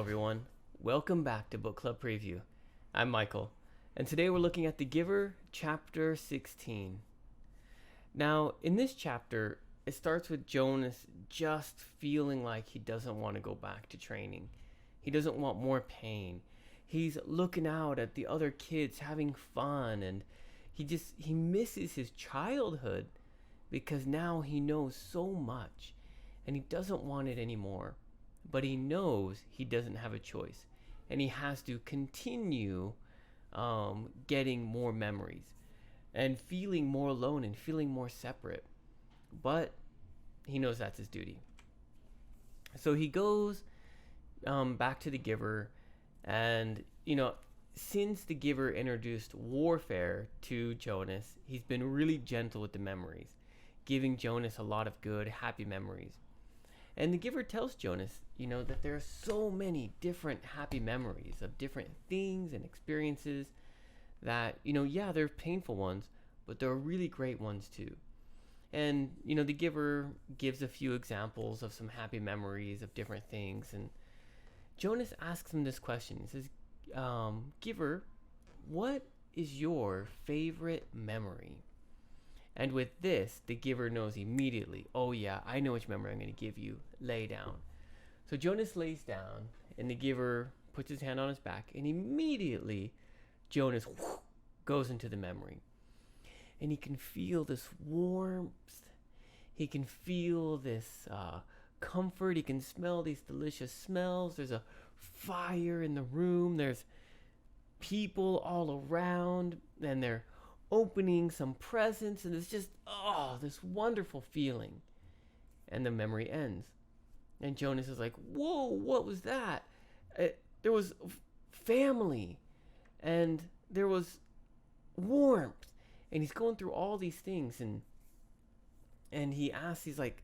Hello, everyone. Welcome back to Book Club Preview. I'm Michael, and today we're looking at The Giver, Chapter 16. Now, in this chapter, it starts with Jonas just feeling like he doesn't want to go back to training. He doesn't want more pain. He's looking out at the other kids having fun, and he misses his childhood because now he knows so much, and he doesn't want it anymore. But he knows he doesn't have a choice, and he has to continue getting more memories and feeling more alone and feeling more separate. But he knows that's his duty. So he goes back to the Giver, and since the Giver introduced warfare to Jonas, he's been really gentle with the memories, giving Jonas a lot of good, happy memories. And the Giver tells Jonas, that there are so many different happy memories of different things and experiences that, they're painful ones, but there are really great ones too. And, the Giver gives a few examples of some happy memories of different things. And Jonas asks him this question. He says, Giver, what is your favorite memory? And with this, the Giver knows immediately, oh yeah, I know which memory I'm going to give you. Lay down. So Jonas lays down, and the Giver puts his hand on his back, and immediately Jonas goes into the memory. And he can feel this warmth. He can feel this comfort. He can smell these delicious smells. There's a fire in the room. There's people all around, and they're opening some presents, and it's just this wonderful feeling. And the memory ends, and Jonas is like, whoa, what was that? There was family, and there was warmth, and he's going through all these things, and he asks, he's like,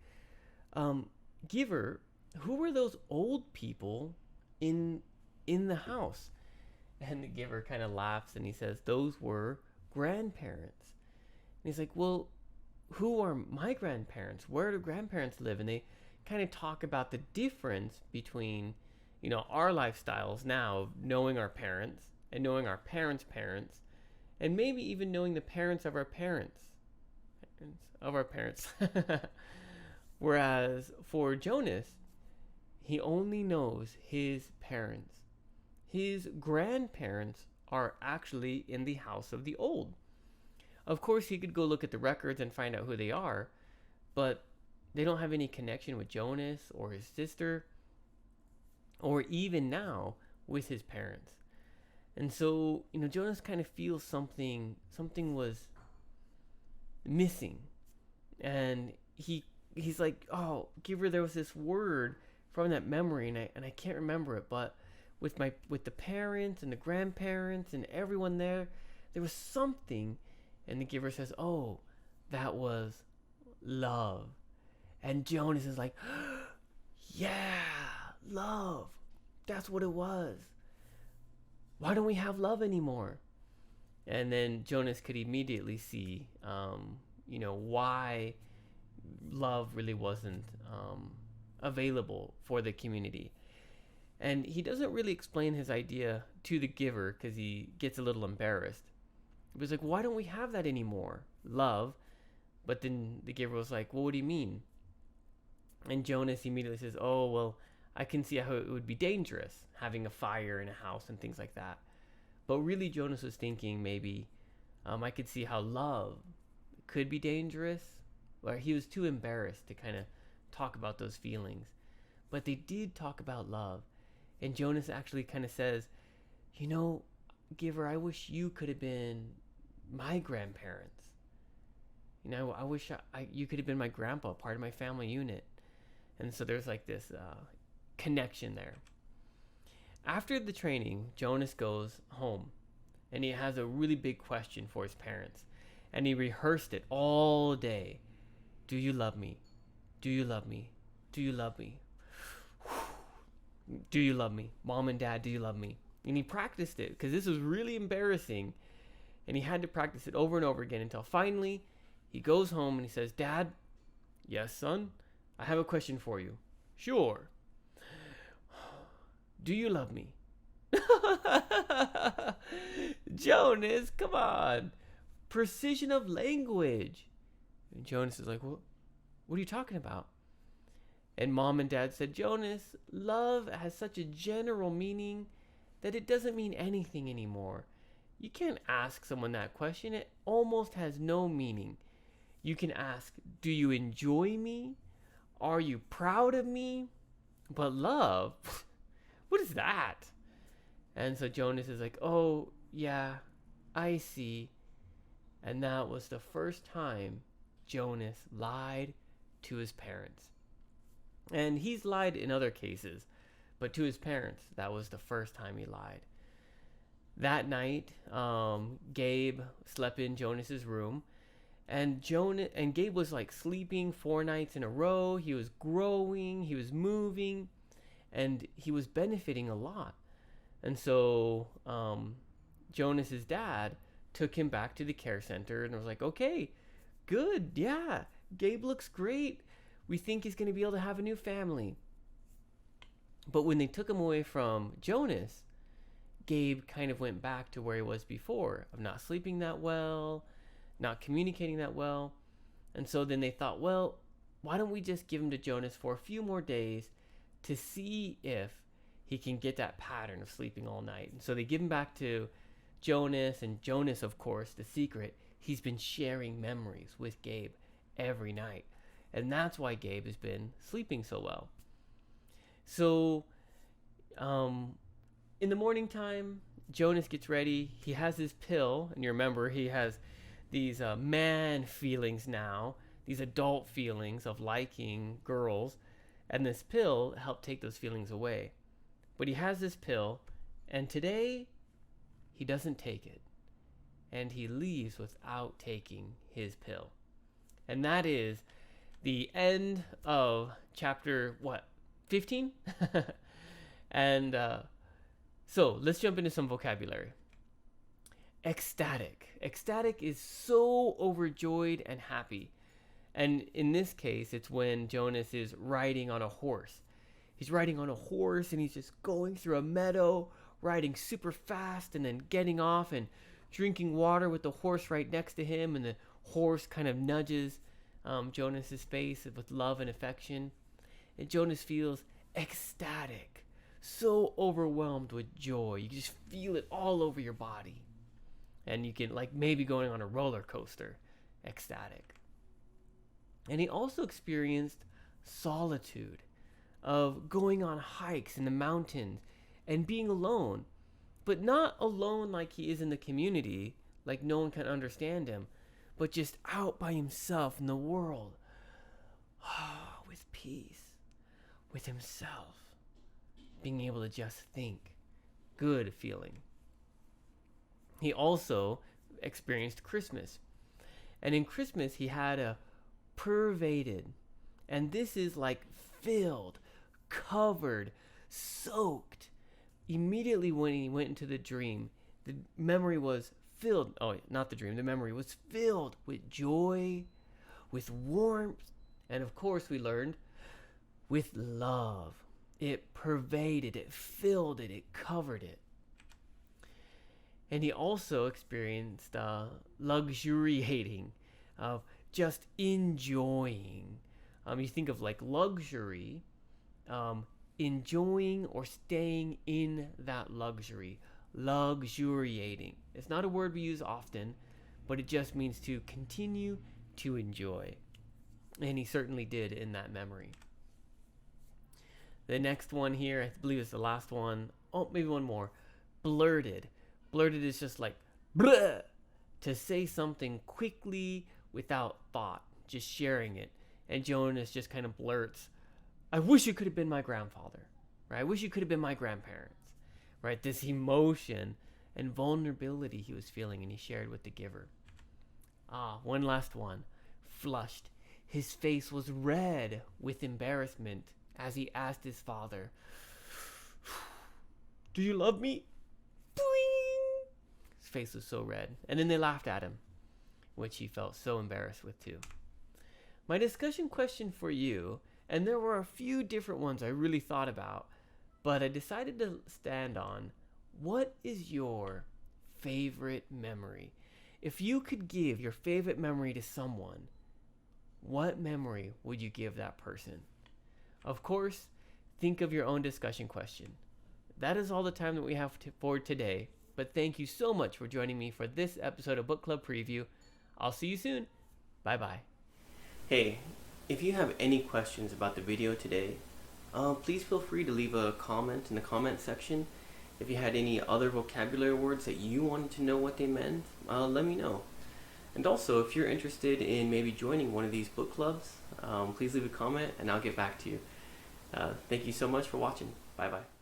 Giver, who were those old people in the house? And the Giver kind of laughs, and he says, those were grandparents. And he's like, well, who are my grandparents? Where do grandparents live? And they kind of talk about the difference between our lifestyles now of knowing our parents and knowing our parents' parents, and maybe even knowing the parents of our parents Whereas for Jonas, he only knows his parents. His grandparents are actually in the house of the old. Of course, he could go look at the records and find out who they are, but they don't have any connection with Jonas or his sister, or even now with his parents. And so, Jonas kind of feels something was missing. And he's like, oh, Giver, there was this word from that memory, and I can't remember it, but with the parents and the grandparents and everyone there was something. And the Giver says, oh, that was love. And Jonas is like, yeah, love, that's what it was. Why don't we have love anymore? And then Jonas could immediately see why love really wasn't available for the community. And he doesn't really explain his idea to the Giver because he gets a little embarrassed. He was like, why don't we have that anymore? Love. But then the Giver was like, well, what do you mean? And Jonas immediately says, oh, well, I can see how it would be dangerous having a fire in a house and things like that. But really, Jonas was thinking maybe I could see how love could be dangerous. Or he was too embarrassed to kind of talk about those feelings. But they did talk about love. And Jonas actually kind of says, Giver, I wish you could have been my grandparents. I wish you could have been my grandpa, part of my family unit. And so there's like this connection there. After the training, Jonas goes home, and he has a really big question for his parents. And he rehearsed it all day. Do you love me? Do you love me? Do you love me? Do you love me? Mom and Dad, do you love me? And he practiced it because this was really embarrassing. And he had to practice it over and over again until finally he goes home and he says, Dad, yes, son, I have a question for you. Sure. Do you love me? Jonas, come on. Precision of language. And Jonas is like, what are you talking about? And mom and dad said, Jonas, love has such a general meaning that it doesn't mean anything anymore. You can't ask someone that question. It almost has no meaning. You can ask, do you enjoy me? Are you proud of me? But love, what is that? And so Jonas is like, oh, yeah, I see. And that was the first time Jonas lied to his parents. And he's lied in other cases, but to his parents, that was the first time he lied. That night, Gabe slept in Jonas's room, and Gabe was like sleeping 4 nights in a row. He was growing, he was moving, and he was benefiting a lot. And so Jonas's dad took him back to the care center and was like, okay, good, yeah, Gabe looks great. We think he's going to be able to have a new family. But when they took him away from Jonas, Gabe kind of went back to where he was before, of not sleeping that well, not communicating that well. And so then they thought, well, why don't we just give him to Jonas for a few more days to see if he can get that pattern of sleeping all night. And so they give him back to Jonas, and Jonas, of course, the secret, he's been sharing memories with Gabe every night. And that's why Gabe has been sleeping so well. So, in the morning time, Jonas gets ready. He has his pill, and you remember he has these man feelings now, these adult feelings of liking girls, and this pill helped take those feelings away. But he has this pill, and today he doesn't take it, and he leaves without taking his pill. And that is the end of chapter 15. And so let's jump into some vocabulary. Ecstatic is so overjoyed and happy. And in this case, it's when Jonas is riding on a horse. He's riding on a horse and he's just going through a meadow, riding super fast, and then getting off and drinking water with the horse right next to him. And the horse kind of nudges Jonas's face with love and affection. And Jonas feels ecstatic, so overwhelmed with joy. You just feel it all over your body. And you can, like, maybe going on a roller coaster, ecstatic. And he also experienced solitude, of going on hikes in the mountains and being alone, but not alone like he is in the community, like no one can understand him, but just out by himself in the world, with peace, with himself, being able to just think. Good feeling. He also experienced Christmas. And in Christmas, he had a pervaded, and this is like filled, covered, soaked. Immediately when he went into the dream, the memory was filled. Oh, not the dream. The memory was filled with joy, with warmth, and of course we learned with love. It pervaded, it filled it, it covered it. And he also experienced luxuriating, of just enjoying. You think of like luxury, enjoying or staying in that luxury, luxuriating. It's not a word we use often, but it just means to continue to enjoy. And he certainly did in that memory. The next one here, I believe it's the last one. Oh, maybe one more. Blurted. Blurted is just like, bleh, to say something quickly without thought, just sharing it. And Jonas just kind of blurts, I wish you could have been my grandfather, right? I wish you could have been my grandparents, right? This emotion and vulnerability he was feeling, and he shared with the giver. One last one. Flushed. His face was red with embarrassment as he asked his father, do you love me? Boing! His face was so red. And then they laughed at him, which he felt so embarrassed with too. My discussion question for you, and there were a few different ones I really thought about, but I decided to stand on what is your favorite memory? If you could give your favorite memory to someone, what memory would you give that person? Of course, think of your own discussion question. That is all the time that we have for today, but thank you so much for joining me for this episode of Book Club Preview. I'll see you soon. Bye-bye. Hey, if you have any questions about the video today, please feel free to leave a comment in the comment section. If you had any other vocabulary words that you wanted to know what they meant, let me know. And also, if you're interested in maybe joining one of these book clubs, please leave a comment and I'll get back to you. Thank you so much for watching. Bye-bye.